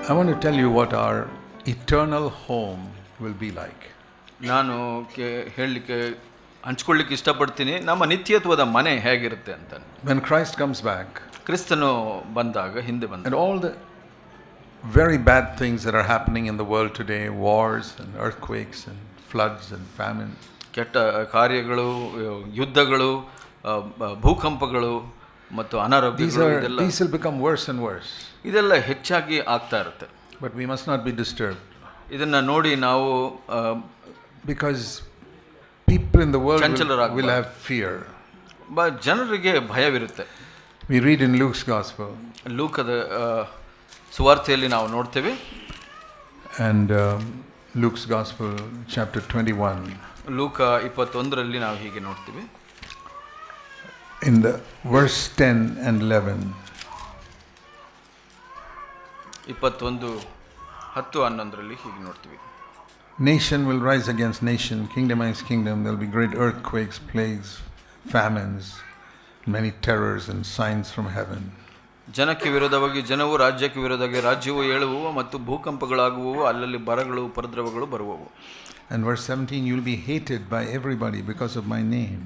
I want to tell you what our eternal home will be like. ನಾನು ಹಂಚ್ಕೊಳ್ಳಿಕ್ಕೆ ಇಷ್ಟಪಡ್ತೀನಿ ನಮ್ಮ ನಿತ್ಯತ್ವದ ಮನೆ ಹೇಗಿರುತ್ತೆ ಅಂತ. When Christ comes back, ಕ್ರಿಸ್ತನು ಬಂದಾಗ, ಹಿಂದೆ ಬಂದಾಗ, and all the very bad things that are happening in the world today, wars and earthquakes and floods and famine, ಕೆಟ್ಟ ಕಾರ್ಯಗಳು, ಯುದ್ಧಗಳು, ಭೂಕಂಪಗಳು ಮತ್ತು ಅನಾರೋಗ್ಯಗಳು, these will become worse and worse. ಇದೆಲ್ಲ ಹೆಚ್ಚಾಗಿ ಆಗ್ತಾ ಇರುತ್ತೆ. But we must not be disturbed. ಇದನ್ನ ನೋಡಿ ನಾವು because people in the world will have fear. ಜನರಿಗೆ ಭಯವಿರುತ್ತೆ. We read in Luke's gospel. ಲೂಕದ ಸುವಾರ್ತೆಯಲ್ಲಿ ನಾವು ನೋಡ್ತೇವೆ. And Luke's gospel chapter 21. ಲೂಕ 21ರಲ್ಲಿ ನಾವು ಹೀಗೆ ನೋಡ್ತೀವಿ. In the verse 10 and 11. 21:10-11ರಲ್ಲಿ ಹೀಗೆ ನೋಡ್ತೀವಿ. Nation will rise against nation, kingdom against kingdom. There will be great earthquakes, plagues, famines, many terrors and signs from heaven. ಜನಕ್ಕೆ ವಿರೋಧವಾಗಿ ಜನವು, ರಾಜ್ಯಕ್ಕೆ ವಿರೋಧವಾಗಿ ರಾಜ್ಯವು ಏಳುವು ಮತ್ತು ಭೂಕಂಪಗಳಾಗುವವು, ಅಲ್ಲಲ್ಲಿ ಬರಗಳು, ಉಪದ್ರವಗಳು ಬರುವವು. And verse 17, you will be hated by everybody because of my name.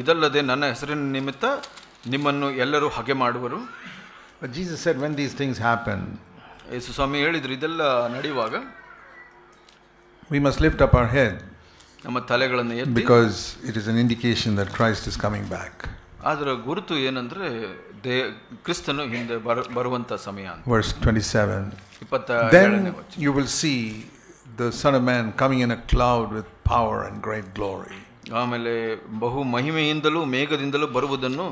ಇದಲ್ಲದೆ ನನ್ನ ಹೆಸರಿನ ನಿಮಿತ್ತ ನಿಮ್ಮನ್ನು ಎಲ್ಲರೂ ಹಾಗೆ ಮಾಡುವರು. But Jesus said, when these things happen, ಯೇಸು ಸ್ವಾಮಿ ಹೇಳಿದ್ರು, ಇದೆಲ್ಲ ನಡೆಯುವಾಗ we must lift up our head, ನಮ್ಮ ತಲೆಗಳನ್ನು ಎತ್ತಿ, because it is an indication that Christ is coming back. ಅದರ ಗುರುತು ಏನಂದ್ರೆ ಕ್ರಿಸ್ತನು ಹಿಂದೆ ಬರುವಂತ ಸಮಯ ಅಂತ. Verse 27, 27ನೇ then ವಚನ. you will see the Son of Man coming in a cloud with power and great glory. ಆಮೇಲೆ ಬಹು ಮಹಿಮೆಯಿಂದಲೂ ಮೇಘದಿಂದಲೂ ಬರುವುದನ್ನು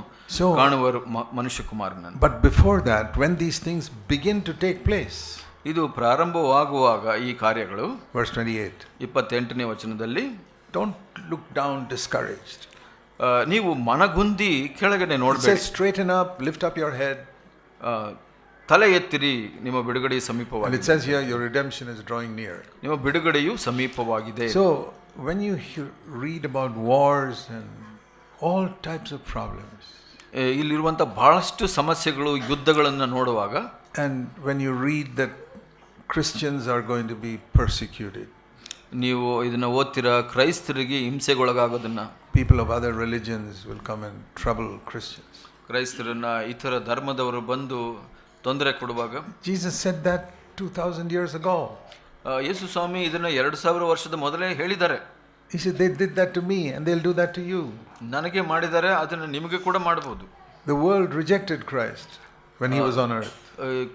ಕಾಣುವರು ಮನುಷ್ಯಕುಮಾರನನ್ನು. But before that, when these things begin to take place, ಇದು ಪ್ರಾರಂಭವಾಗುವಾಗ ಈ ಕಾರ್ಯಗಳು, verse 28, 28ನೇ ವಚನದಲ್ಲಿ, don't look down discouraged. ನೀವು ಮನಗುಂದಿ ಕೆಳಗಡೆ ನೋಡಬೇಡಿ. Straighten up, lift up your head. ತಲೆ ಎತ್ತಿರಿ, ನಿಮ್ಮ ಬಿಡುಗಡೆ ಸಮೀಪವಾಗಿದೆ. And it says here, your redemption is drawing near. ನಿಮ್ಮ ಬಿಡುಗಡೆಯು ಸಮೀಪವಾಗಿದೆ. So when you read about wars and all types of problems, ಇಲ್ಲಿರುವಂಥ ಬಹಳಷ್ಟು ಸಮಸ್ಯೆಗಳು, ಯುದ್ಧಗಳನ್ನು ನೋಡುವಾಗ, and when you read that Christians are going to be persecuted, ನೀವು ಇದನ್ನು ಓದ್ತೀರಾ, ಕ್ರೈಸ್ತರಿಗೆ ಹಿಂಸೆಗೊಳಗಾಗೋದನ್ನ, people of other religions will come and trouble Christians. ಕ್ರೈಸ್ತರನ್ನ ಇತರ ಧರ್ಮದವರು ಬಂದು ತೊಂದರೆ ಕೊಡುವಾಗ, Jesus said that 2000 years ago. ಯೇಸು ಸ್ವಾಮಿ ಇದನ್ನ 2000 ವರ್ಷದ ಮೊದಲೇ ಹೇಳಿದ್ದಾರೆ. He said, they did that to me and they'll do that to you. ನನಗೆ ಮಾಡಿದ್ದಾರೆ, ಅದನ್ನು ನಿಮಗೆ ಕೂಡ ಮಾಡಬಹುದು. The world rejected Christ when he was on earth.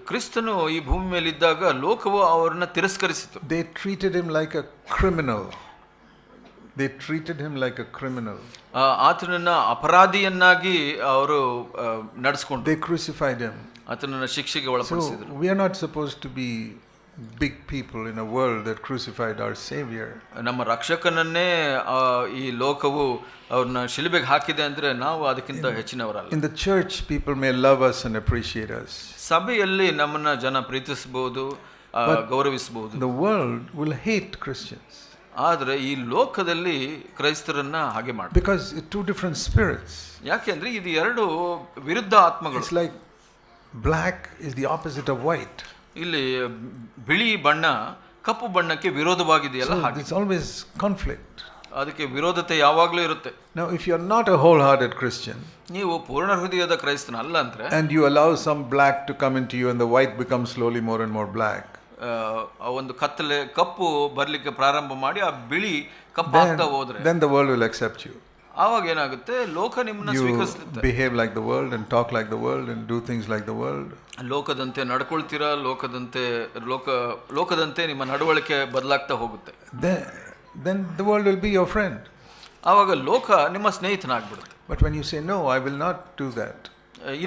ಕ್ರಿಸ್ತನು ಈ ಭೂಮಿ ಮೇಲೆ ಇದ್ದಾಗ ಲೋಕವು ಅವರನ್ನ ತಿರಸ್ಕರಿಸಿತು. They treated him like a criminal. They treated him like a criminal. ಆತನನ್ನ ಅಪರಾಧಿಯನ್ನಾಗಿ ಅವರು ನಡೆಸಿಕೊಂಡರು. They crucified him. ಆತನನ್ನ ಶಿಕ್ಷೆಗೆ ಒಳಪಡಿಸಿದರು. So we are not supposed to be big people in a world that crucified our Savior. ನಮ್ಮ ರಕ್ಷಕನನ್ನೇ ಈ ಲೋಕವು ಅವ್ರನ್ನ ಶಿಲುಬೆಗೆ ಹಾಕಿದೆ ಅಂದ್ರೆ ನಾವು ಅದಕ್ಕಿಂತ ಹೆಚ್ಚಿನವರಲ್ಲ. In the church, people may love us and appreciate us. ಸಭೆಯಲ್ಲಿ ನಮ್ಮನ್ನ ಜನ ಪ್ರೀತಿಸಬಹುದು, ಗೌರವಿಸಬಹುದು. The world will hate Christians. ಆದ್ರೆ ಈ ಲೋಕದಲ್ಲಿ ಕ್ರೈಸ್ತರನ್ನ ಹಾಗೆ ಮಾಡ್ತಾರೆ. Because it's two different spirits. ಯಾಕೆಂದ್ರೆ ಇದು ಎರಡು ವಿರುದ್ಧ ಆತ್ಮಗಳು. It's like black is the opposite of white. ಇಲ್ಲಿ ಬಿಳಿ ಬಣ್ಣ ಕಪ್ಪು ಬಣ್ಣಕ್ಕೆ ವಿರೋಧವಾಗಿದೆಯಲ್ಲ, ಹಾಗೆ it's always conflict. ಅದಕ್ಕೆ ವಿರೋಧತೆ ಯಾವಾಗಲೂ ಇರುತ್ತೆ. Now if you are not a wholehearted Christian, ನೀವು ಪೂರ್ಣ ಹೃದಯದ ಕ್ರೈಸ್ತನ ಅಲ್ಲ ಅಂದ್ರೆ, and you allow some black to come into you and the white becomes slowly more and more black, ಒಂದು ಕಪ್ಪು ಬರ್ಲಿಕ್ಕೆ ಪ್ರಾರಂಭ ಮಾಡಿ ಆ ಬಿಳಿ ಕಪ್ಪಾಗ್ತಾ ಹೋದ್ರೆ, then the world will accept you. ಆವಾಗ ಏನಾಗುತ್ತೆ, ಲೋಕ ನಿಮ್ಮನ್ನ ಸ್ವೀಕರಿಸುತ್ತೆ. Behave like the world and talk like the world and do things like the world. ಲೋಕದಂತೆ ನಡ್ಕೊಳ್ತೀರಾ, ಲೋಕದಂತೆ ನಿಮ್ಮ ನಡವಳಿಕೆ ಬದಲಾಗ್ತಾ ಹೋಗುತ್ತೆ. Then the world will be your friend. ಆವಾಗ ಲೋಕ ನಿಮ್ಮ ಸ್ನೇಹಿತನಾಗ್ಬಿಡುತ್ತೆ. But when you say no, I will not do that,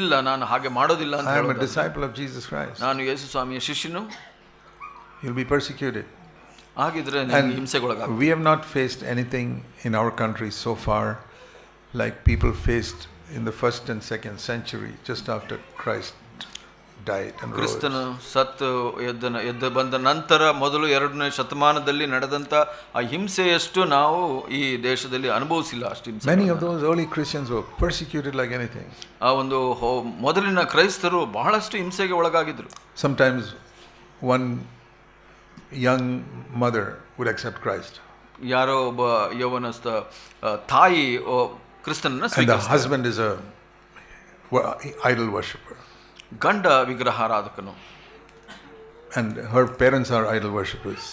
ಇಲ್ಲ ನಾನು ಹಾಗೆ ಮಾಡೋದಿಲ್ಲ ಅಂತ I am a ಹೇಳೋದು, disciple of Jesus Christ, ನಾನು ಯೇಸು ಸ್ವಾಮಿಯ ಶಿಷ್ಯನು, you'll be persecuted. ಹಾಗಿದ್ರೆ ನಿಮಗೆ ಹಿಂಸೆಗೊಳಗಾಗುತ್ತೆ. We have not faced anything in our country so far like people faced in the 1st and 2nd century just after Christ died and rose. ಕ್ರಿಸ್ತನು ಸತ್ತು ಎದ್ದು ಬಂದ ನಂತರ ಮೊದಲು 2ನೇ ಶತಮಾನದಲ್ಲಿ ನಡೆದಂತ ಆ ಹಿಂಸೆಯಷ್ಟು ನಾವು ಈ ದೇಶದಲ್ಲಿ ಅನುಭವಿಸಿಲ್ಲ. ಅಷ್ಟು ಹಿಂಸೆ. Many of those early Christians were persecuted like anything. ಆ ಒಂದು ಮೊದಲಿನ ಕ್ರೈಸ್ತರು ಬಹಳಷ್ಟು ಹಿಂಸೆಗೆ ಒಳಗಾಗಿದ್ರು. Sometimes one young mother would accept Christ. ಯಾರೋ ಒಬ್ಬ ಯೌವನಸ್ಥ ತಾಯಿ ಕ್ರಿಸ್ತನನ್ನ And the ಸ್ವೀಕರಿಸ್ತಾರೆ. husband is a idol worshipper. ಗಂಡ ವಿಗ್ರಹಾರಾಧಕನು. And her parents are idol worshippers.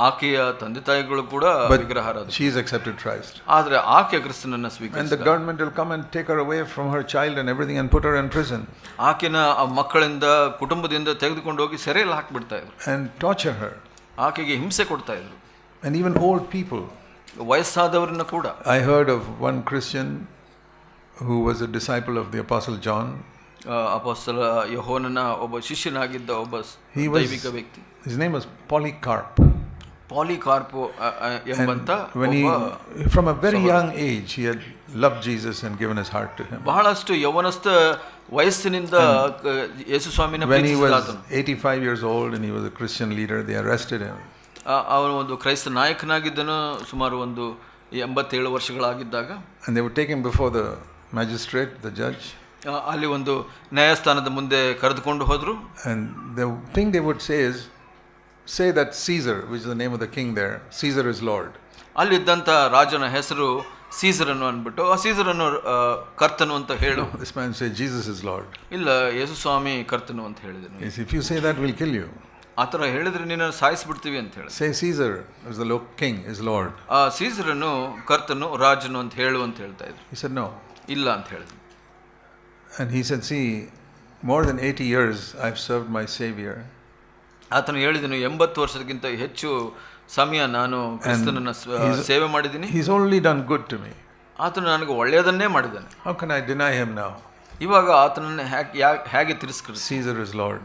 ಆಕೆಯ ತಂದೆ ತಾಯಿಗಳು ಕೂಡ But ವಿಗ್ರಹಾರಾಧಕ. she has accepted Christ. ಆದ್ರೆ ಆಕೆ ಕ್ರಿಸ್ತನನ್ನ And the ಸ್ವೀಕರಿಸಿದ. government will come and take her away from her child and everything and put her in prison. ಆಕೆನ ಆ ಮಕ್ಕಳಿಂದ ಕುಟುಂಬದಿಂದ ತೆಗೆದುಕೊಂಡು ಹೋಗಿ ಸೆರೆಯಲ್ಲಿ ಹಾಕ್ಬಿಡ್ತಾ ಇದ್ರು. And torture her. ಆಕೆಗೆ ಹಿಂಸೆ ಕೊಡ್ತಾ ಇದ್ರು. And even old people. ವಯಸ್ಸಾದವರನ್ನ ಕೂಡ. I heard of one Christian who was a disciple of the Apostle John. ಅಪೊಸ್ತಲ ಯೋಹಾನನ ಒಬ್ಬ ಶಿಷ್ಯನಾಗಿದ್ದ ಒಬ್ಬ ದೈವಿಕ ವ್ಯಕ್ತಿ. His name was Polycarp. ಪಾಲಿಕಾರ್ಪ್ ಎಂಬಂತ When he, from a very young age, he had loved Jesus and given his heart to him. ಬಹಳಷ್ಟು ಯೌವನಸ್ಥ ವಯಸ್ಸಿನಿಂದ ಯೇಸು ಸ್ವಾಮಿನ When he was ಪ್ರೀತಿಸಿದ. 85 years old and he was a Christian leader, they arrested him. ಅವನು ಒಂದು ಕ್ರೈಸ್ತ ನಾಯಕನಾಗಿದ್ದನು. ಸುಮಾರು ಒಂದು 87 ವರ್ಷಗಳಾಗಿದ್ದಾಗ. And they would take him before the magistrate, the judge. ಅಲ್ಲಿ ಒಂದು ನ್ಯಾಯಸ್ಥಾನದ ಮುಂದೆ ಕರೆದುಕೊಂಡು ಹೋದ್ರು. And the thing they would say is, say that Caesar, which is the name of the king there, Caesar is Lord. ಅಲ್ಲಿದ್ದಂಥ ರಾಜನ ಹೆಸರು ಸೀಸರನ್ನು ಅಂದ್ಬಿಟ್ಟು ಆ ಸೀಸರನ್ನು ಕರ್ತನು ಅಂತ ಹೇಳು. This man said, Jesus is Lord. ಇಲ್ಲ, ಯೇಸು ಸ್ವಾಮಿ ಕರ್ತನು ಅಂತ ಹೇಳಿದನು. Yes, if you say that, we'll kill you. ಆ ಥರ ಹೇಳಿದ್ರೆ ನೀನು ಸಾಯಿಸ್ಬಿಡ್ತೀವಿ ಅಂತ ಹೇಳಿ. Say Caesar is the king, is Lord. ಆ ಸೀಸರನ್ನು ಕರ್ತನು ರಾಜನು ಅಂತ ಹೇಳು ಅಂತ ಹೇಳ್ತಾ ಇದ್ರು. He said no. ಇಲ್ಲ ಅಂತ ಹೇಳಿದ್ರು. And he said, see, more than 80 years I've served my Savior. ಆತನು ಹೇಳಿದನು 80 ವರ್ಷಕ್ಕಿಂತ ಹೆಚ್ಚು ಸಮಯ ನಾನು ಕ್ರಿಸ್ತನನ್ನ ಸೇವೆ ಮಾಡಿದ್ದೀನಿ. He's only done good to me. ಆತನು ನನಗೆ ಒಳ್ಳೆಯದನ್ನೇ ಮಾಡಿದ್ದಾನೆ. How can I deny him now? ಇವಾಗ ಆತನನ್ನು ಹೇಗೆ ತಿರಸ್ಕರಿಸಿ? Caesar is Lord.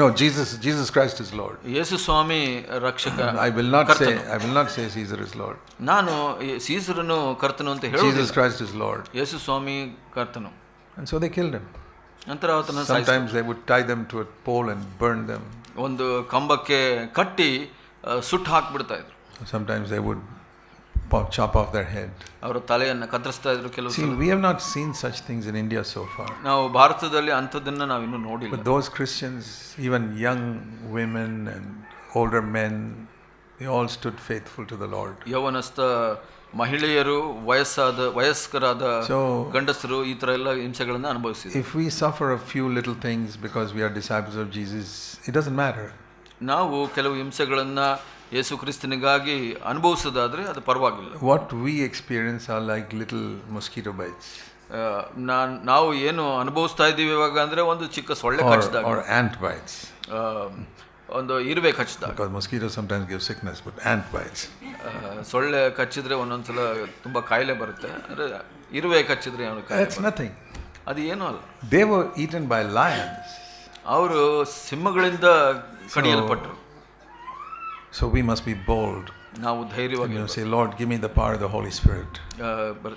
No, Jesus Christ is Lord. ಯೇಸು ಸ್ವಾಮಿ ರಕ್ಷಕ. I will not say Caesar is Lord. ನಾನು ಸೀಸರನು ಕರ್ತನು ಅಂತ ಹೇಳುವುದಿಲ್ಲ. Jesus Christ is Lord. ಯೇಸು ಸ್ವಾಮಿ ಕರ್ತನು. And so they killed him. ನಂತರ ಆತನ Sometimes they would tie them to a pole and burn them. ಒಂದು ಕಂಬಕ್ಕೆ ಕಟ್ಟಿ ಸುಟ್ಟು ಹಾಕ್ಬಿಡ್ತಾ ಇದ್ರು. Sometimes they would chop off their head. ಅವರ ತಲೆಯನ್ನು ಕತ್ತರಿಸ್ತಾ ಇದ್ರು ಕೆಲವು. See, we have not seen such things in India so far. ನಾವು ಭಾರತದಲ್ಲಿ ಅಂಥದ್ದನ್ನು ನಾವು ಇನ್ನೂ ನೋಡಿಲ್ಲ. But those Christians, even young women and older men, they all stood faithful to the Lord. ಯೌವನಸ್ಥ ಮಹಿಳೆಯರು, ವಯಸ್ಕರಾದ ಗಂಡಸರು ಈ ಥರ ಎಲ್ಲ ಹಿಂಸೆಗಳನ್ನು ಅನುಭವಿಸಿದ್ರು. If we suffer a few little things because we are disciples of Jesus, it doesn't matter. ನಾವು ಕೆಲವು ಹಿಂಸೆಗಳನ್ನು ಯೇಸು ಕ್ರಿಸ್ತನಿಗಾಗಿ ಅನುಭವಿಸೋದಾದ್ರೆ ಅದು ಪರವಾಗಿಲ್ಲ. What we experience are like little mosquito bites. ನಾವು ಏನು ಅನುಭವಿಸ್ತಾ ಇದ್ದೀವಿ ಇವಾಗ ಅಂದ್ರೆ ಒಂದು ಚಿಕ್ಕ ಸೊಳ್ಳೆ ಕಚ್ಚಿದಾಗ, or ant bites. ಒಂದು ಇರುವೆ ಕಚ್ಚಿದಾಗ. Because mosquitoes sometimes give sickness, but ant bites. ಸೊಳ್ಳೆ ಕಚ್ಚಿದ್ರೆ ಒಂದೊಂದ್ಸಲ ತುಂಬಾ ಕಾಯಿಲೆ ಬರುತ್ತೆ. ಅಂದ್ರೆ ಇರುವೆ ಕಚ್ಚಿದ್ರೆ ಅವನು ಕಾಯಿಲೆ. That's nothing. ಅದು ಏನೂ ಅಲ್ಲ. They were eaten by lions. ಅವರು ಸಿಂಹಗಳಿಂದ ಕಡಿಯಲ್ಪಟ್ಟರು. So we must be bold. ನಾವು ಧೈರ್ಯವಾಗಿ say, Lord, give me the power of the Holy Spirit.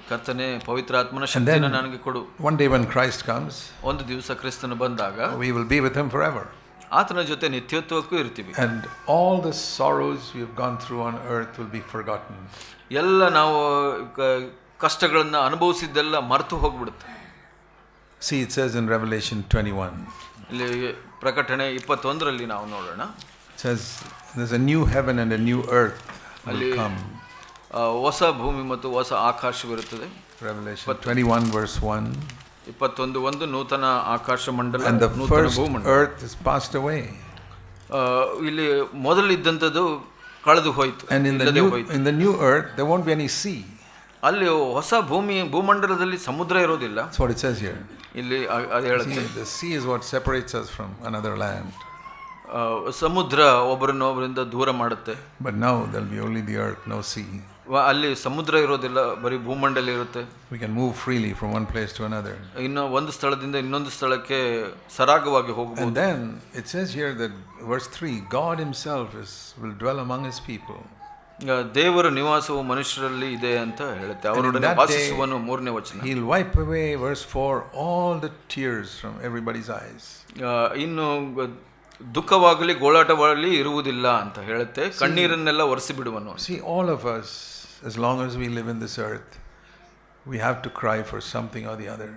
ಕರ್ತನೇ ಪವಿತ್ರಾತ್ಮನ ಶಕ್ತಿಯನ್ನು ನನಗೆ ಕೊಡು. One day when Christ comes, ಒಂದು ದಿವಸ ಕ್ರಿಸ್ತನು ಬಂದಾಗ we will be with him forever. ಆತನ ಜೊತೆ ನಿತ್ಯತ್ವಕ್ಕೂ ಇರ್ತೀವಿ. And all the sorrows we have gone through on earth will be forgotten. ಎಲ್ಲ ನಾವು ಕಷ್ಟಗಳನ್ನು ಅನುಭವಿಸಿದ್ದೆಲ್ಲ ಮರೆತು ಹೋಗ್ಬಿಡುತ್ತೆ. See, it says in Revelation 21. ಇಲ್ಲಿ ಪ್ರಕಟಣೆ 21ರಲ್ಲಿ ನಾವು ನೋಡೋಣ. It says there's a new heaven and a new earth will come. ಹೊಸ ಭೂಮಿ ಮತ್ತು ಹೊಸ ಆಕಾಶವಿರುತ್ತದೆ. Revelation 21 verse 1. 21 ನೂತನ ಆಕಾಶ ಮಂಡಲ, and the ನೂತನ first ಭೂಮಂಡಲ. earth is passed away. ಇಲ್ಲಿ ಮೊದಲಿದ್ದಂಥದ್ದು ಕಳೆದು ಹೋಯಿತು. And in the new earth there won't be any sea. ಅಲ್ಲಿ ಹೊಸ ಭೂಮಂಡಲದಲ್ಲಿ ಸಮುದ್ರ ಇರೋದಿಲ್ಲ. That's what it says here. ಇಲ್ಲಿ ಅದು ಹೇಳುತ್ತೆ. The sea is what separates us from another land. ಸಮುದ್ರ ಒಬ್ಬರನ್ನೊಬ್ಬರಿಂದ ದೂರ ಮಾಡುತ್ತೆ. But now there'll be only the earth, no sea. ಅಲ್ಲಿ ಸಮುದ್ರ ಇರೋದಿಲ್ಲ, ಬರೀ ಭೂಮಂಡಲ ಇರುತ್ತೆ. We can move freely from one place to another. ಇನ್ನು ಒಂದು ಸ್ಥಳದಿಂದ ಇನ್ನೊಂದು ಸ್ಥಳಕ್ಕೆ ಸರಾಗವಾಗಿ ಹೋಗಬಹುದು. And then it says here that verse 3, God himself will dwell among his people. ದೇವರ ನಿವಾಸವು ಮನುಷ್ಯರಲ್ಲಿ ಇದೆ ಅಂತ ಹೇಳುತ್ತೆ. ಅವರೊಡನೆ ವಾಸಿಸುವನು. 3ನೇ ವಚನ. He'll wipe away, verse 4, all the tears from everybody's eyes. ಇನ್ನು ದುಃಖವಾಗಲಿ ಗೋಳಾಟವಾಗಲಿ ಇರುವುದಿಲ್ಲ ಅಂತ ಹೇಳುತ್ತೆ. ಕಣ್ಣೀರನ್ನೆಲ್ಲ ಒರೆಸಿ ಬಿಡುವನು. See, all of us, as long as we live in this earth, we have to cry for something or the other.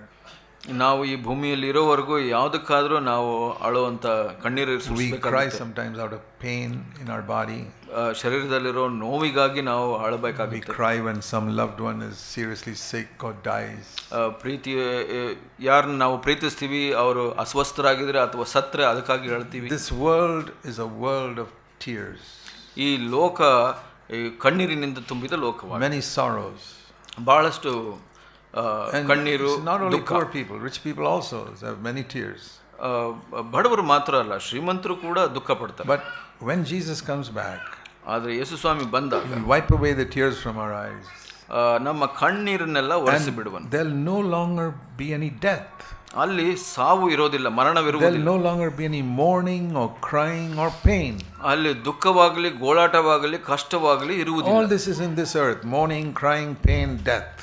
ನಾವು ಈ ಭೂಮಿಯಲ್ಲಿ ಇರೋವರೆಗೂ ಯಾವುದಕ್ಕಾದ್ರೂ ನಾವು ಅಳುವಂತ ಕಣ್ಣೀರು We ಸುರಿಸಬೇಕಾಗುತ್ತೆ. cry sometimes out of pain in our body. ಶರೀರದಲ್ಲಿರೋ ನೋವಿಗಾಗಿ ನಾವು We ಅಳಬೇಕಾಗುತ್ತೆ. cry when some loved one is seriously sick or dies. ಪ್ರೀತಿ ಯಾರನ್ನ ನಾವು ಪ್ರೀತಿಸ್ತೀವಿ ಅವರು ಅಸ್ವಸ್ಥರಾಗಿದ್ರೆ ಅಥವಾ ಸತ್ರೆ ಅದಕ್ಕಾಗಿ ಹೇಳ್ತೀವಿ. This world is a world of tears. ಈ ಲೋಕ ಈ ಕಣ್ಣೀರಿನಿಂದ ತುಂಬಿದ ಲೋಕವಾಗಿದೆ. Many sorrows. ಬಹಳಷ್ಟು And ಕಣ್ಣೀರು, it's not only ದುಃಖ. poor people, rich people also have many tears. ಬಡವರು ಮಾತ್ರ ಅಲ್ಲ, ಶ್ರೀಮಂತರು ಕೂಡ ದುಃಖ ಪಡ್ತಾರೆ. But when Jesus comes back, ಆದರೆ ಯೇಸು ಸ್ವಾಮಿ ಬಂದಾಗ He will wipe away the tears from our eyes. ನಮ್ಮ ಕಣ್ಣೀರನ್ನೆಲ್ಲ ಒರೆಸಿ ಬಿಡುವನು. There'll no longer be any death. ಅಲ್ಲಿ ಸಾವು ಇರೋದಿಲ್ಲ, There'll ಮರಣವಿರುವುದಿಲ್ಲ. no longer be any mourning or crying or pain. ಅಲ್ಲಿ ದುಃಖವಾಗಲಿ, ಗೋಳಾಟವಾಗಲಿ, ಕಷ್ಟವಾಗಲಿ ಇರುವುದಿಲ್ಲ. All this is in this earth: mourning, crying, pain, death.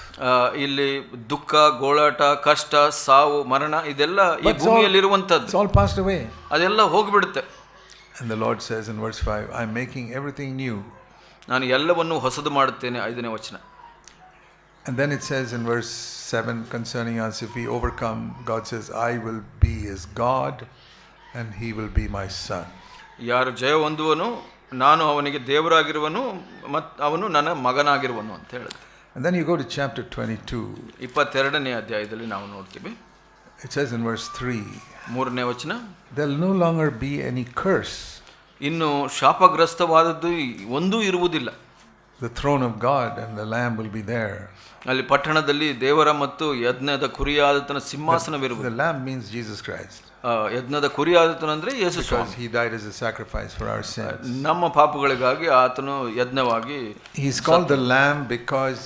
ಇಲ್ಲಿ ದುಃಖ, ಗೋಳಾಟ, ಕಷ್ಟ, ಸಾವು, ಮರಣ ಇದೆಲ್ಲ ಈ ಭೂಮಿಯಲ್ಲಿರುವಂತದ್ದು. It's all passed away. ಅದೆಲ್ಲ ಹೋಗ್ಬಿಡುತ್ತೆ. And the Lord says in verse 5, I'm making everything new. ನಾನು ಎಲ್ಲವನ್ನು ಹೊಸದು ಮಾಡುತ್ತೇನೆ. 5ನೇ ವಚನ. And then it says in verse 7 concerning us, if we overcome, God says, I will be his God and he will be my son. ಯಾರು ಜಯ ಹೊಂದುವನು ನಾನು ಅವನಿಗೆ ದೇವರಾಗಿರುವನು ಮತ್ತು ಅವನು ನನ್ನ ಮಗನಾಗಿರುವನು ಅಂತ ಹೇಳಿದೆ. And then you go to chapter 22. 22ನೇ ಅಧ್ಯಾಯದಲ್ಲಿ ನಾವು ನೋಡ್ತೀವಿ. It says in verse 3, 3ನೇ ವಚನ, there'll no longer be any curse. ಇನ್ನು ಶಾಪಗ್ರಸ್ತವಾದದ್ದು ಒಂದೂ ಇರುವುದಿಲ್ಲ. The throne of God and the Lamb will be there. ಅಲ್ಲಿ ಪಟ್ಟಣದಲ್ಲಿ ದೇವರ ಮತ್ತು ಯಜ್ಞದ ಕುರಿಯಾದತನ ಸಿಂಹಾಸನವಿರುವುದು. The Lamb means Jesus Christ. ಯಜ್ಞದ ಕುರಿಯಾದತನ ಅಂದ್ರೆ ಯೇಸು Because Swami. he died as a sacrifice for our sins. ನಮ್ಮ ಪಾಪಗಳಿಗಾಗಿ ಆತನು ಯಜ್ಞವಾಗಿ. He's called the Lamb because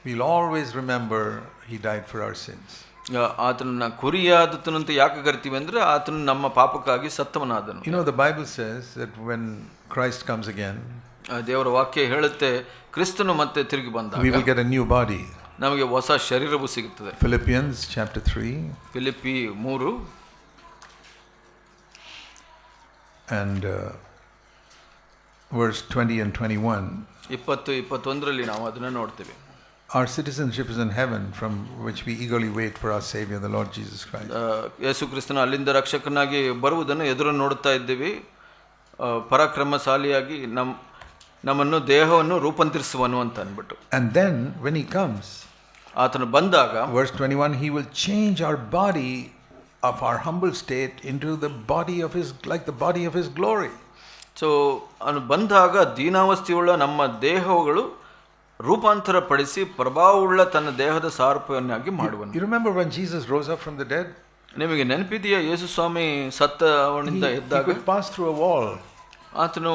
we'll always remember he died for our sins. ಆತನನ್ನ ಕುರಿಯಾದತನು ಅಂತ ಯಾಕೆ ಕರಿತೀವಿ ಅಂದ್ರೆ ಆತನು ನಮ್ಮ ಪಾಪಕ್ಕಾಗಿ ಸತ್ತವನಾದನು. You know, the Bible says that when Christ comes again, ದೇವರ ವಾಕ್ಯ ಹೇಳುತ್ತೆ ಕ್ರಿಸ್ತನು ಮತ್ತೆ ತಿರುಗಿ ಬಂದಾಗ we will get a new body. ನಮಗೆ ಹೊಸ ಶರೀರವು ಸಿಗುತ್ತದೆ. Philippians chapter 3 Philippi 3 and verse 20 and 21. 20-21ರಲ್ಲಿ ನಾವು ಅದನ್ನ ನೋಡ್ತೀವಿ. Our citizenship is in heaven, from which we eagerly wait for our Savior, the Lord Jesus Christ. ಯೇಸು ಕ್ರಿಸ್ತನ ಅಲ್ಲಿಂದ ರಕ್ಷಕನಾಗಿ ಬರುವುದನ್ನು ಎದುರು ನೋಡುತ್ತಾ ಇದ್ದೀವಿ. ಪರಾಕ್ರಮಶಾಲಿಯಾಗಿ ನಮ್ಮನ್ನು ದೇಹವನ್ನು ರೂಪಾಂತರಿಸುವನು ಅಂತ ಅಂದ್ಬಿಟ್ಟು. And then when he comes, ಆತನು ಬಂದಾಗ verse 21, he will change our body of our humble state into the body of his, like the body of his glory. So ಅವನು ಬಂದಾಗ ದೀನಾವಸ್ಥೆಯುಳ್ಳ ನಮ್ಮ ದೇಹಗಳು ರೂಪಾಂತರ ಪಡಿಸಿ ಪ್ರಭಾವವುಳ್ಳ ತನ್ನ ದೇಹದ ಸಾರೂಪ್ಯವನ್ನಾಗಿ ಮಾಡುವನು. You remember when Jesus rose up from the dead? ನಿಮಗೆ ನೆನಪಿದೆಯಾ ಯೇಸು ಸ್ವಾಮಿ ಸತ್ತವನಿಂದ He ಎದ್ದಾಗ could pass through a wall ಆತನು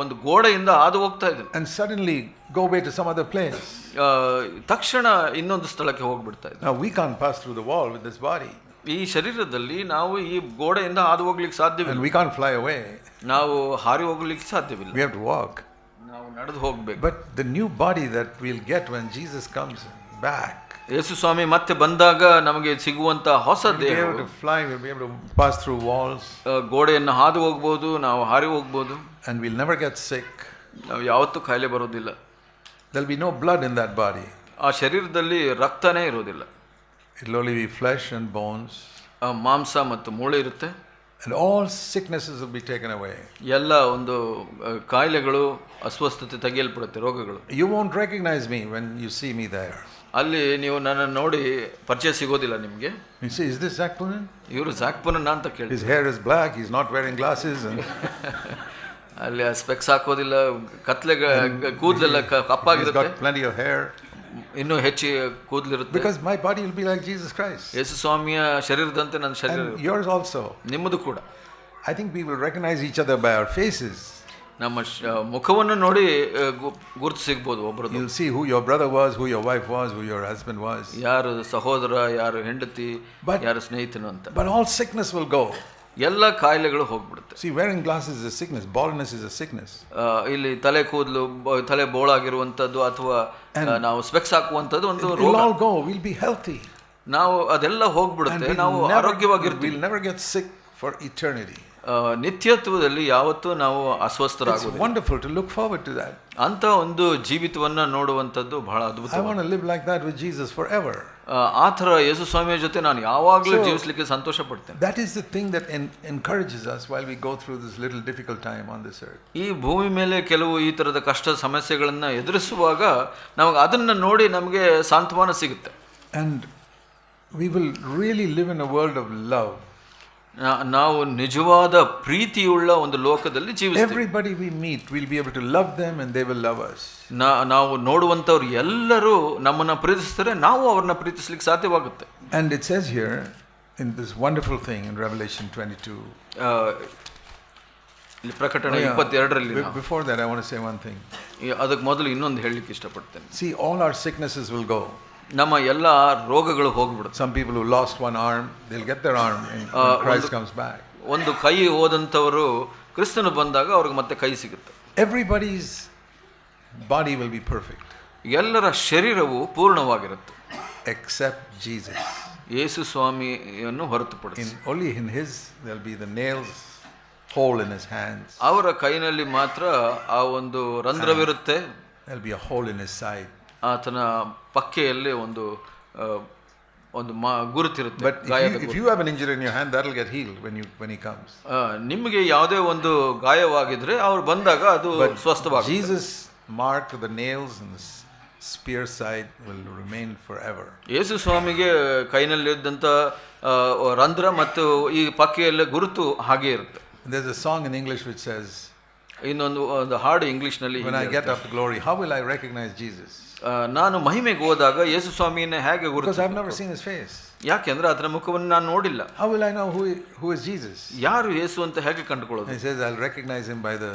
ಒಂದು ಗೋಡೆಯಿಂದ ಹಾದು ಹೋಗ್ತಾ ಇದ್ದಾನೆ. and suddenly go away to some other place. ತಕ್ಷಣ ಇನ್ನೊಂದು ಸ್ಥಳಕ್ಕೆ ಹೋಗ್ಬಿಡ್ತಾ ಇದ್ದಾನೆ. Now we can't pass through the wall with this body. ಈ ಶರೀರದಲ್ಲಿ ನಾವು ಈ ಗೋಡೆಯಿಂದ ಹಾದು ಹೋಗ್ಲಿಕ್ಕೆ ಸಾಧ್ಯವಿಲ್ಲ. And we can't fly away. ನಾವು ಹಾರಿ ಹೋಗ್ಲಿಕ್ಕೆ ಸಾಧ್ಯವಿಲ್ಲ. We have to walk. ನಾವು ನಡೆದು ಹೋಗ್ಬೇಕು. But the new body that we'll get when Jesus comes back, ಯೇಸು ಸ್ವಾಮಿ ಮತ್ತೆ ಬಂದಾಗ ನಮಗೆ ಸಿಗುವಂತ ಹೊಸ we'll be ದೇಹ, able to fly, we'll be able to pass through walls, ಗೋಡೆಯನ್ನು ಹಾದು ಹೋಗ್ಬೋದು, ನಾವು ಹಾರಿ ಹೋಗ್ಬೋದು, and we'll never get sick. ನಾವು ಯಾವತ್ತೂ ಕಾಯಿಲೆ ಬರೋದಿಲ್ಲ. There'll be no blood in that body. ಆ ಶರೀರದಲ್ಲಿ ರಕ್ತನೇ ಇರೋದಿಲ್ಲ. It'll only be flesh and bones. ಮಾಂಸ ಮತ್ತು ಮೂಳೆ ಇರುತ್ತೆ. And all sicknesses will be taken away. ಎಲ್ಲ ಒಂದು ಕಾಯಿಲೆಗಳು, ಅಸ್ವಸ್ಥತೆ ತೆಗೆಯಲ್ಪಡುತ್ತೆ, ರೋಗಗಳು. You won't recognize me when you see me there. ಅಲ್ಲಿ ನೀವು ನನ್ನನ್ನು ನೋಡಿ ಪರಿಚಯ ಸಿಗೋದಿಲ್ಲ ನಿಮಗೆ. You see, is this Zach Poonen? ಇವರು ಜಾಕ್ಪನನ್ನ ಅಂತ ಕೇಳಿ. His hair is black, he's not wearing glasses. And ಅಲ್ಲಿ ಸ್ಪೆಕ್ಸ್ ಹಾಕೋದಿಲ್ಲ, ಕತ್ಲೆ ಕೂದಲೆಲ್ಲ he's ಕಪ್ಪಾಗಿರುತ್ತೆ, got plenty of hair. ಇನ್ನೂ ಹೆಚ್ಚು ಕೂದಲಿರುತ್ತೆ. Because my body will be like Jesus Christ. ಯೇಸು ಸ್ವಾಮಿಯ ಶರೀರದಂತೆ ನನ್ನ ಶರೀರ, And yours also. ನಿಮ್ಮದು ಕೂಡ. I think we will recognize each other by our faces. ನಮ್ಮ ಮುಖವನ್ನು ನೋಡಿ ಗುರುತು ಸಿಗ್ಬೋದು ಒಬ್ಬರದ್ದು. You'll see who your brother was, who your wife was, who your husband was. ಯಾರು ಸಹೋದರ, ಯಾರು ಹೆಂಡತಿ, ಯಾರು ಸ್ನೇಹಿತನು ಅಂತ. But all sickness will go. ಎಲ್ಲ ಕಾಯಿಲೆಗಳು ಹೋಗ್ಬಿಡುತ್ತೆ. See, wearing glasses is a sickness. Baldness is a sickness. ಇಲ್ಲಿ ತಲೆ ಕೂದಲು, ತಲೆ ಬೋಳಾಗಿರುವಂಥದ್ದು ಅಥವಾ ನಾವು ಸ್ಪೆಕ್ಸ್ ಹಾಕುವಂಥದ್ದು ಒಂದು It ರೋಗ. will all go. We'll be healthy. ನಾವು ಅದೆಲ್ಲ ಹೋಗ್ಬಿಡುತ್ತೆ, ನಾವು ಆರೋಗ್ಯವಾಗಿರ್ತೀವಿ. We'll never get sick for eternity. ನಿತ್ಯತ್ವದಲ್ಲಿ ಯಾವತ್ತೂ ನಾವು It's ಅಸ್ವಸ್ಥರಾಗುವುದಿಲ್ಲ. wonderful to look forward to that. ಅಂತ ಒಂದು ಜೀವಿತವನ್ನ ನೋಡುವಂಥದ್ದು ಬಹಳ ಅದ್ಭುತ. I want to live like that with Jesus forever. ಆ ಥರ ಯೇಸು ಸ್ವಾಮಿಯ ಜೊತೆ ನಾನು ಯಾವಾಗಲೂ ಜೀವಿಸಲಿಕ್ಕೆ ಸಂತೋಷ ಪಡ್ತೇನೆ. That is the thing that encourages us while we go through this little difficult time on this earth. ಈ ಭೂಮಿ ಮೇಲೆ ಕೆಲವು ಈ ಥರದ ಕಷ್ಟ ಸಮಸ್ಯೆಗಳನ್ನು ಎದುರಿಸುವಾಗ ನಮಗೆ ಅದನ್ನು ನೋಡಿ ನಮಗೆ ಸಾಂತ್ವನ ಸಿಗುತ್ತೆ. And we will really live in a world of love. ನಾವು ನಿಜವಾದ ಪ್ರೀತಿಯುಳ್ಳ ಒಂದು ಲೋಕದಲ್ಲಿ ಜೀವಿಸ್ತೇವೆ. Everybody we meet, we'll be able to love them and they will love us. ನಾವು ನೋಡುವಂಥವ್ರು ಎಲ್ಲರೂ ನಮ್ಮನ್ನು ಪ್ರೀತಿಸ್ತಾರೆ, ನಾವು ಅವ್ರನ್ನ ಪ್ರೀತಿಸ್ಲಿಕ್ಕೆ ಸಾಧ್ಯವಾಗುತ್ತೆ. And it says here in this wonderful thing in Revelation 22. ಇಲ್ಲಿ ಪ್ರಕಟಣೆ 22ರಲ್ಲಿ. Before that I want to say one thing. ಅದಕ್ಕೆ ಮೊದಲು ಇನ್ನೊಂದು ಹೇಳಲಿಕ್ಕೆ ಇಷ್ಟಪಡ್ತೇನೆ. See, all our sicknesses will go. ನಮ್ಮ ಎಲ್ಲ ರೋಗಗಳು ಹೋಗ್ಬಿಡುತ್ತೆ. Some people who lost one arm, they'll get their arm when Christ comes back. ಒಂದು ಕೈ ಹೋದಂಥವರು ಕ್ರಿಸ್ತನು ಬಂದಾಗ ಅವ್ರಿಗೆ ಮತ್ತೆ ಕೈ ಸಿಗುತ್ತೆ. Everybody's body will be perfect. ಎಲ್ಲರ ಶರೀರವು ಪೂರ್ಣವಾಗಿರುತ್ತೆ except Jesus. ಯೇಸು ಸ್ವಾಮಿಯನ್ನು ಹೊರತುಪಡಿಸಿ. Only in his there'll be the nails hole in his hands. ಅವರ ಕೈನಲ್ಲಿ ಮಾತ್ರ ಆ ಒಂದು ರಂಧ್ರವಿರುತ್ತೆ. There'll be a hole in his side. ಆತನ ಪಕ್ಕೆಯಲ್ಲಿ ಒಂದು ಗುರುತಿರುತ್ತೆ. But if you have an injury in your hand, that'll get healed when he comes. ನಿಮಗೆ ಯಾವುದೇ ಒಂದು ಗಾಯವಾಗಿದ್ರೆ ಅವ್ರು ಬಂದಾಗ ಅದು ಸ್ವಸ್ಥವಾಗುತ್ತೆ. Jesus mark the nails and the spear side will remain forever. ಯೇಸು ಸ್ವಾಮಿಗೆ ಕೈನಲ್ಲಿದ್ದಂಥ ರಂಧ್ರ ಮತ್ತು ಈ ಪಕ್ಕೆಯಲ್ಲಿ ಗುರುತು ಹಾಗೆ ಇರುತ್ತೆ. There's a song in English which says, ಒಂದು ಹಾಡು ಇಂಗ್ಲಿಷ್ನಲ್ಲಿ, when I get up to glory, how will I recognize Jesus? ನಾನು ಮಹಿಮೆಗೆ ಹೋದಾಗ ಯೇಸು ಸ್ವಾಮಿಯನ್ನು ಹೇಗೆ ಗುರುತು? Because I've never seen his face. ಯಾಕೆಂದ್ರೆ ಆತನ ಮುಖವನ್ನು ನಾನು ನೋಡಿಲ್ಲ. How will I know who is Jesus? ಯಾರು ಯೇಸು ಅಂತ ಹೇಗೆ ಕಂಡುಕೊಳ್ಳೋದು? He says, I'll recognize him by the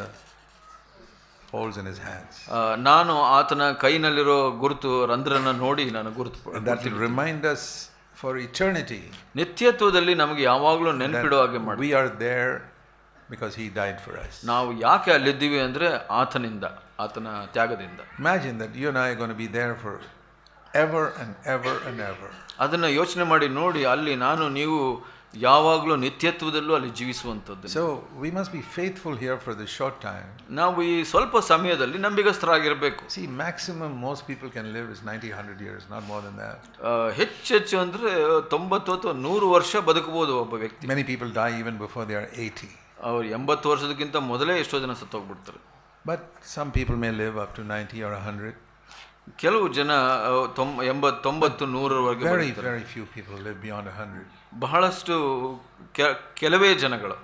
holes in his hands. ನಾನು ಆತನ ಕೈನಲ್ಲಿರೋ ಗುರುತು ರಂಧ್ರನ ನೋಡಿ ನಾನು ಗುರುತು. That will remind us for eternity. ನಿತ್ಯತ್ವದಲ್ಲಿ ನಮಗೆ ಯಾವಾಗಲೂ ನೆನಪಿಡುವ ಹಾಗೆ ಮಾಡಿ. We are there because he died for us. ನಾವು ಯಾಕೆ ಅಲ್ಲಿದ್ದೀವಿ ಅಂದ್ರೆ ಆತನಿಂದ, ಆತನ ತ್ಯಾಗದಿಂದ. Imagine that you and I are going to be there for ever and ever and ever. ಅದನ್ನ ಯೋಚನೆ ಮಾಡಿ ನೋಡಿ, ಅಲ್ಲಿ ನಾನು ನೀವು ಯಾವಾಗಲೂ ನಿತ್ಯತ್ವದಲ್ಲೂ ಅಲ್ಲಿ ಜೀವಿಸುವಂಥದ್ದು. So we must be faithful here for this short time. ನಾವು ಈ ಸ್ವಲ್ಪ ಸಮಯದಲ್ಲಿ ನಂಬಿಗಸ್ತರಾಗಿರಬೇಕು. See, maximum most people can live is 90-100 years, not more than that. ಹೆಚ್ಚು ಅಂದ್ರೆ 90 ಅಥವಾ 100 ವರ್ಷ ಬದುಕಬಹುದು ಒಬ್ಬ ವ್ಯಕ್ತಿ. Many people die even before they are 80. ಅವ್ರು 80 ವರ್ಷದಕ್ಕಿಂತ ಮೊದಲೇ ಎಷ್ಟೋ ಜನ ಸತ್ತೋಗ್ಬಿಡ್ತಾರೆ. But some people may live up to 90 or 100. ಕೆಲವು ಜನ 80, 90, 100 Very few people live beyond 100. ಬಹಳಷ್ಟು ಕೆಲವೇ ಜನಗಳು.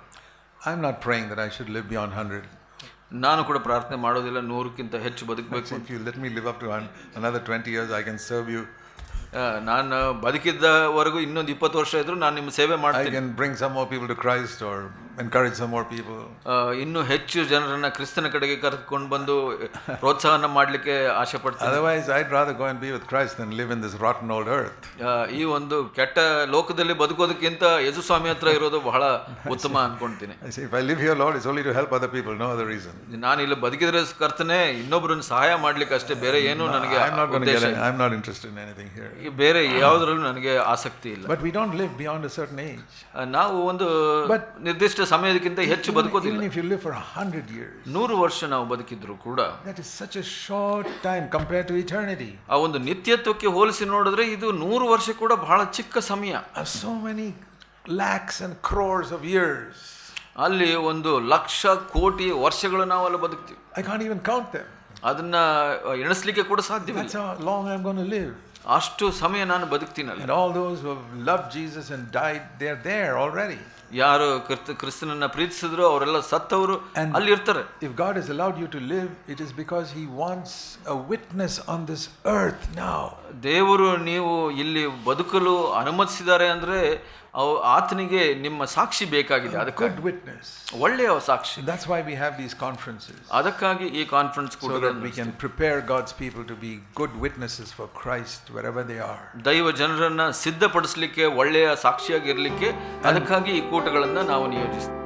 I'm not praying that I should live beyond 100. ನಾನು ಕೂಡ ಪ್ರಾರ್ಥನೆ ಮಾಡೋದಿಲ್ಲ 100ಕ್ಕಿಂತ ಹೆಚ್ಚು ಬದುಕಬೇಕು. If you let me live up to another 20 years, I can serve you. ನಾನು ಬದುಕಿದ್ದವರೆಗೂ ಇನ್ನೊಂದು 20 ವರ್ಷ ಇದ್ರೂ ನಾನು ನಿಮ್ಮ ಸೇವೆ ಮಾಡ್ತೀನಿ. I can bring some more people to Christ or encourage some more people. ಇನ್ನೂ ಹೆಚ್ಚು ಜನರನ್ನ ಕ್ರಿಸ್ತನ ಕಡೆಗೆ ಕರೆದುಕೊಂಡು ಬಂದು ಪ್ರೋತ್ಸಾಹನ ಮಾಡಲಿಕ್ಕೆ ಆಸೆ ಪಡ್ತೀನಿ. Otherwise I'd rather go and be with Christ than live in this rotten old earth. ಈ ಒಂದು ಕೆಟ್ಟ ಲೋಕದಲ್ಲಿ ಬದುಕೋದಕ್ಕಿಂತ ಯೇಸು ಸ್ವಾಮಿ ಹತ್ರ ಇರೋದು ಬಹಳ ಉತ್ತಮ ಅನ್ಕೊಂತೀನಿ. I say, if I live here, Lord, it's only to help other people, no other reason. ನಾನು ಇಲ್ಲಿ ಬದುಕಿದ್ರೆ ಕರ್ತನೆ ಇನ್ನೊಬ್ಬರನ್ನು ಸಹಾಯ ಮಾಡ್ಲಿಕ್ಕೆ ಅಷ್ಟೇ, ಬೇರೆ ಏನು ನನಗೆ I'm not interested in anything here. ಬೇರೆ ಯಾವುದರಲ್ಲೂ ನನಗೆ ಆಸಕ್ತಿ ಇಲ್ಲ. But we don't live beyond a certain age. ನಾವು ಒಂದು ನಿರ್ದಿಷ್ಟ ಸಮಯದಕ್ಕಿಂತ ಹೆಚ್ಚು ಬದುಕೋದಿಲ್ಲ. Even if you live for 100 years, 100 ವರ್ಷ ನಾವು ಬದುಕಿದ್ರು ಕೂಡ that is such a short time compared to eternity. ಆ ಒಂದು ನಿತ್ಯತ್ವಕ್ಕೆ ಹೋಲಿಸಿ ನೋಡಿದ್ರೆ ಇದು 100 ವರ್ಷ ಕೂಡ ಬಹಳ ಚಿಕ್ಕ ಸಮಯ. So many lakhs and crores of years. ಅಲ್ಲಿ ಒಂದು ಲಕ್ಷ ಕೋಟಿ ವರ್ಷಗಳು ನಾವು ಅಲ್ಲಿ ಬದುಕ್ತೀವಿ. I can't even count them. ಅದನ್ನ ಎಣಿಸ್ಲಿಕ್ಕೆ ಕೂಡ ಸಾಧ್ಯವಿಲ್ಲ. That's how long I'm going to live. ಅಷ್ಟು ಸಮಯ ನಾನು ಬದುಕ್ತೀನಲ್ಲ. And all those who have loved Jesus and died, they're there already. ಯಾರು ಕ್ರಿಸ್ತನನ್ನ ಪ್ರೀತಿಸಿದ್ರು ಅವರೆಲ್ಲ ಸತ್ತವರು ಅಲ್ಲಿ ಇರ್ತಾರೆ. If God has allowed you to live, it is because he wants a witness on this earth now. ದೇವರು ನೀವು ಇಲ್ಲಿ ಬದುಕಲು ಅನುಮತಿಸಿದ್ದಾರೆ ಅಂದ್ರೆ ಆತನಿಗೆ ನಿಮ್ಮ ಸಾಕ್ಷಿ ಬೇಕಾಗಿದೆ. ಅದಕ್ಕೆ good witness, ಒಳ್ಳೆಯ ಸಾಕ್ಷಿ. That's why we have these conferences. ಅದಕ್ಕಾಗಿ ಈ ಕಾನ್ಫರೆನ್ಸ್ ಕೂಡ, so that we can prepare God's people to be good witnesses for Christ wherever they are. ದೈವ ಜನರನ್ನ ಸಿದ್ಧಪಡಿಸಲಿಕ್ಕೆ, ಒಳ್ಳೆಯ ಸಾಕ್ಷಿಯಾಗಿರಲಿಕ್ಕೆ ಅದಕ್ಕಾಗಿ ಈ ಕೂಟಗಳನ್ನು ನಾವು ನಿಯೋಜಿಸ್ತೀವಿ.